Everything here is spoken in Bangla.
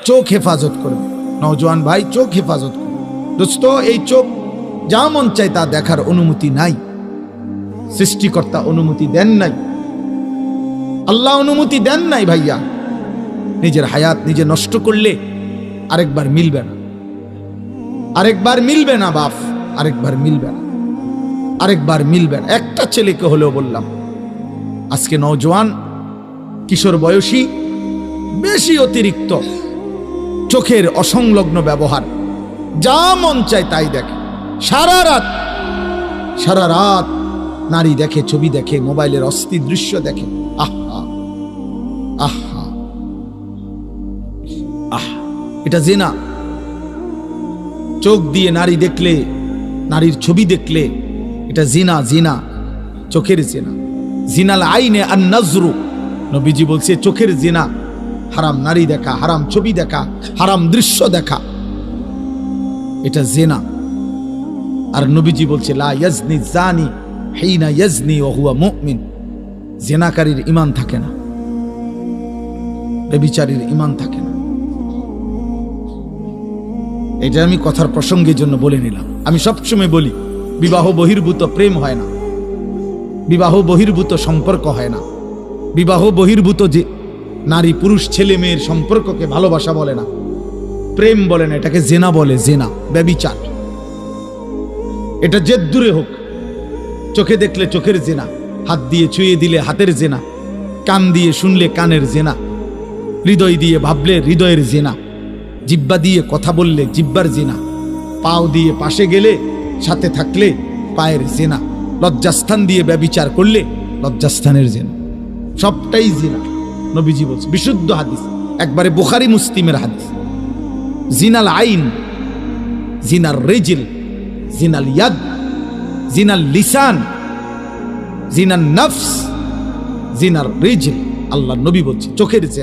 চোখ হেফাজত করবে। নওজোয়ান ভাই, চোখ হেফাজত করবে। দোস্ত, এই চোখ যা মন চায় তা দেখার অনুমতি নাই। সৃষ্টিকর্তা অনুমতি দেন নাই, আল্লাহ অনুমতি দেন নাই। ভাইয়া, নিজের হায়াত নিজে নষ্ট করলে আরেকবার মিলবে না, আরেকবার মিলবে না বাপ, আরেকবার মিলবে না, আরেকবার মিলবে না। একটা ছেলেকে হলেও বললাম, আজকে নওজোয়ান কিশোর বয়সী বেশি অতিরিক্ত চোখের অসংলগ্ন ব্যবহার, যা মন চায় তাই দেখে। সারা রাত নারী দেখে, ছবি দেখে, মোবাইলের অস্থির দৃশ্য দেখে। আহা আহা আহ, এটা জিনা। চোখ দিয়ে নারী দেখলে, নারীর ছবি দেখলে এটা জিনা, জিনা, চোখের জিনা। জিনাল আইনে আন নজরু, নবীজি বলছে চোখের জিনা, হারাম নারী দেখা, হারাম ছবি দেখা, হারাম দৃশ্য দেখা, এটা জিনা। আর নবীজি বলছে লা ইয়াজনি জানি হিনা ইয়াজনি ওয়া হুয়া মুমিন, জিনাকারীর ঈমান থাকে না, ব্যভিচারীর ঈমান থাকে না। এটা আমি কথার প্রসঙ্গের জন্য বলে নিলাম। আমি সবসময় বলি, বিবাহ বহির্ভূত প্রেম হয় না, বিবাহ বহির্ভূত সম্পর্ক হয় না, বিবাহ বহির্ভূত যে নারী পুরুষ ছেলে মেয়ের সম্পর্ককে ভালোবাসা বলে না, প্রেম বলে না, এটাকে জেনা বলে, জেনা, ব্যভিচার। এটা যে দূরে হোক, চোখে দেখলে চোখের জেনা, হাত দিয়ে ছুঁয়ে দিলে হাতের জেনা, কান দিয়ে শুনলে কানের জেনা, হৃদয় দিয়ে ভাবলে হৃদয়ের জেনা, জিব্বা দিয়ে কথা বললে জিব্বার জেনা, পাও দিয়ে পাশে গেলে সাথে থাকলে পায়ের জেনা, লজ্জাস্থান দিয়ে ব্যভিচার করলে লজ্জাস্থানের জেনা, সবটাই জেনা। নবীজি বলছে, বিশুদ্ধ হাদিস, একবারে বুখারী মুসলিমের হাদিস। জিনাল আইন, জিনার রিজল, জিনাল ইয়াদ, জিনাল লিসান, জিনাল নফস, জিনার রিজল। আল্লাহ নবী বলছে চোখের জেনা।